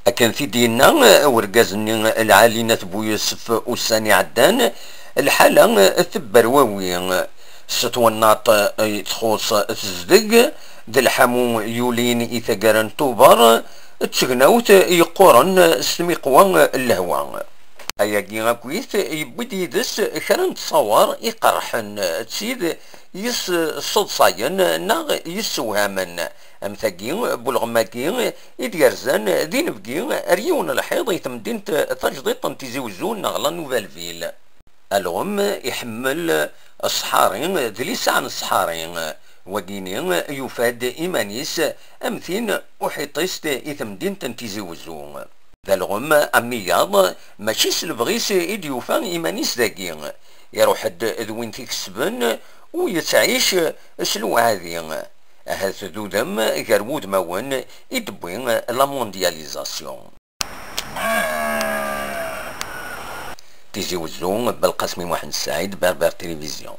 أكن في دينا ورقازني العالينة بويوسف وساني عدان الحالة ثبرواوي ستوناط تخص تزدق د الحمو يولين إثاقارن توبر تشغناوت يقورن سميقوا اللهوان أياكي غاكويث يبدي يدس كرن تصور يقرحن تسيد يس صدصاين ناغ يسوهامن أمثاقي بولغماكي يديرزان دين بقي ريون الحيض يتمدين تجديد تيزيوزون نغلا نوفالفيل الغم يحمل الصحارين ذليس عن الصحارين وديني يفاد إيمانيس أمثين وحيطيست إثمدين تنتيزيوزون ذا الغم أمياض ماشي سلبغيس إديوفان إيمانيس ذاكي يروح ذوين تكسبن ويتعيش سلو هذي هذا ذودم غرود موان يدبوين لا موندياليزاسيون تيزيوزون بالقاسم محمد السعيد بربر تلفزيون.